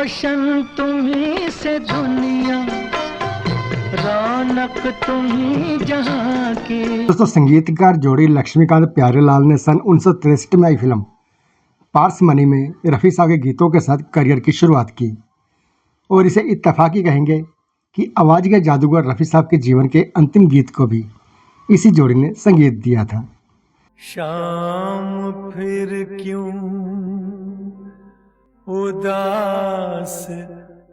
रोशन तुम्ही से दुनिया, रौनक तुम्ही जहां की। दोस्तों, संगीतकार जोड़ी लक्ष्मीकांत प्यारेलाल ने सन 1963 में आई फिल्म पार्स मनी में रफ़ी साहब के गीतों के साथ करियर की शुरुआत की और इसे इत्तेफाकी कहेंगे कि आवाज़ के जादूगर रफ़ी साहब के जीवन के अंतिम गीत को भी इसी जोड़ी ने संगीत दिया था। शाम फिर क्यों उदास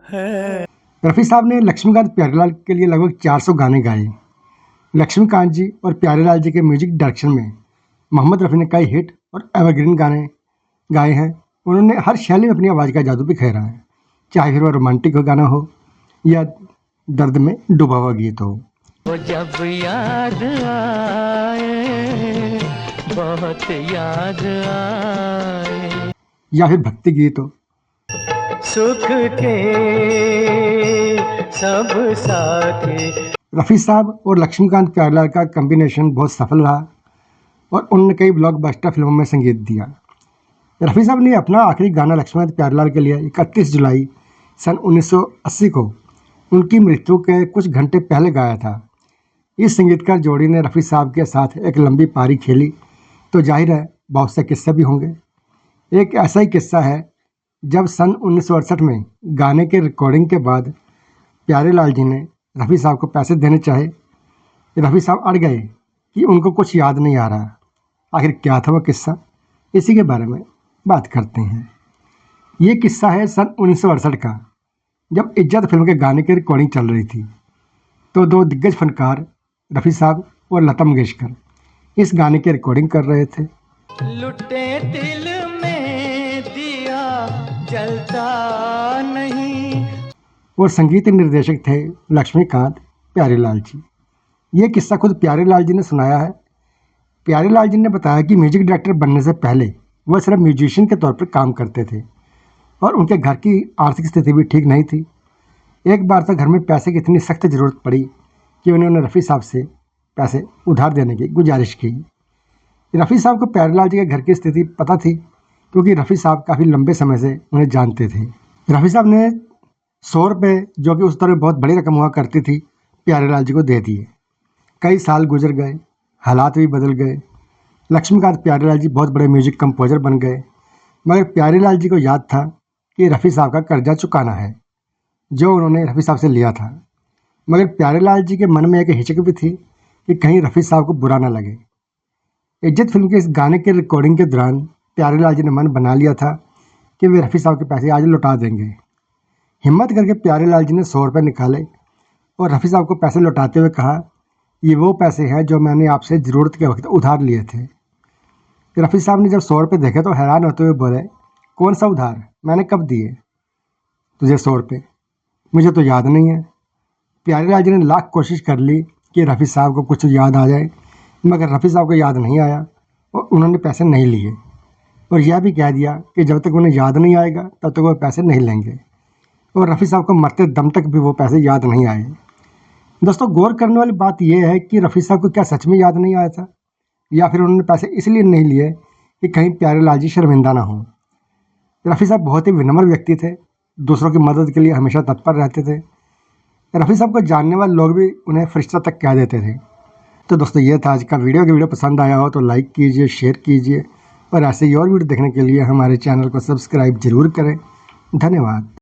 है। रफ़ी साहब ने लक्ष्मीकांत प्यारेलाल के लिए लगभग 400 गाने गाए। लक्ष्मीकांत जी और प्यारेलाल जी के म्यूजिक डायरेक्शन में मोहम्मद रफ़ी ने कई हिट और एवरग्रीन गाने गाए हैं। उन्होंने हर शैली में अपनी आवाज़ का जादू बिखेरा है, चाहे फिर वो रोमांटिक गाना हो या दर्द में डूबा हुआ गीत हो। वो जब याद आए, बहुत याद आए, या फिर भक्ति गीत हो। सुख के सब साथी। रफ़ी साहब और लक्ष्मीकांत प्यारेलाल का कॉम्बिनेशन बहुत सफल रहा और उन्होंने कई ब्लॉकबस्टर फिल्मों में संगीत दिया। रफ़ी साहब ने अपना आखिरी गाना लक्ष्मीकांत प्यारेलाल के लिए 31 जुलाई सन 1980 को उनकी मृत्यु के कुछ घंटे पहले गाया था। इस संगीतकार जोड़ी ने रफ़ी साहब के साथ एक लंबी पारी खेली तो जाहिर है बहुत से किस्से भी होंगे। एक ऐसा ही किस्सा है जब सन 1968 में गाने के रिकॉर्डिंग के बाद प्यारेलाल जी ने रफ़ी साहब को पैसे देने चाहे। रफ़ी साहब अड़ गए कि उनको कुछ याद नहीं आ रहा। आखिर क्या था वो किस्सा, इसी के बारे में बात करते हैं। ये किस्सा है सन 1968 का, जब इज्जत फिल्म के गाने की रिकॉर्डिंग चल रही थी तो दो दिग्गज फनकार रफ़ी साहब और लता मंगेशकर इस गाने की रिकॉर्डिंग कर रहे थे। लुटे दिल में दिया जलता नहीं। और संगीत निर्देशक थे लक्ष्मीकांत प्यारेलाल जी। ये किस्सा खुद प्यारेलाल जी ने सुनाया है। प्यारेलाल जी ने बताया कि म्यूजिक डायरेक्टर बनने से पहले वह सिर्फ म्यूजिशियन के तौर पर काम करते थे और उनके घर की आर्थिक स्थिति भी ठीक नहीं थी। एक बार तो घर में पैसे की इतनी सख्त ज़रूरत पड़ी कि उन्होंने रफ़ी साहब से पैसे उधार देने की गुजारिश की। रफ़ी साहब को प्यारेलाल जी के घर की स्थिति पता थी क्योंकि रफ़ी साहब काफ़ी लंबे समय से उन्हें जानते थे। रफ़ी साहब ने 100 रुपये, जो कि उस दौर में बहुत बड़ी रकम हुआ करती थी, प्यारेलाल जी को दे दिए। कई साल गुजर गए, हालात भी बदल गए। लक्ष्मीकांत प्यारेलाल जी बहुत बड़े म्यूजिक कंपोजर बन गए, मगर प्यारेलाल जी को याद था कि रफ़ी साहब का कर्जा चुकाना है जो उन्होंने रफ़ी साहब से लिया था। मगर प्यारेलाल जी के मन में एक हिचक भी थी कि कहीं रफ़ी साहब को बुरा ना लगे। इज्जत फिल्म के इस गाने के रिकॉर्डिंग के दौरान प्यारेलाल जी ने मन बना लिया था कि वे रफ़ी साहब के पैसे आज लौटा देंगे। हिम्मत करके प्यारेलाल जी ने 100 रुपये निकाले और रफ़ी साहब को पैसे लौटाते हुए कहा, ये वो पैसे हैं जो मैंने आपसे ज़रूरत के वक्त उधार लिए थे। रफ़ी साहब ने जब 100 रुपये देखे तो हैरान होते हुए बोले, कौन सा उधार, मैंने कब दिए तुझे 100 रुपये, मुझे तो याद नहीं है। प्यारेलाल जी ने लाख कोशिश कर ली कि रफ़ी साहब को कुछ याद आ जाए, मगर रफ़ी साहब को याद नहीं आया और उन्होंने पैसे नहीं लिए और यह भी कह दिया कि जब तक उन्हें याद नहीं आएगा तब तक वो पैसे नहीं लेंगे। और रफ़ी साहब को मरते दम तक भी वो पैसे याद नहीं आए। दोस्तों, गौर करने वाली बात यह है कि रफ़ी साहब को क्या सच में याद नहीं आया था या फिर उन्होंने पैसे इसलिए नहीं लिए कि कहीं प्यारेलाल जी शर्मिंदा ना हो। रफ़ी साहब बहुत ही विनम्र व्यक्ति थे, दूसरों की मदद के लिए हमेशा तत्पर रहते थे। रफ़ी साहब को जानने वाले लोग भी उन्हें फरिश्ता तक कह देते थे। तो दोस्तों, ये था आज का वीडियो। वीडियो पसंद आया हो तो लाइक कीजिए, शेयर कीजिए और ऐसे ही और वीडियो देखने के लिए हमारे चैनल को सब्सक्राइब ज़रूर करें। धन्यवाद।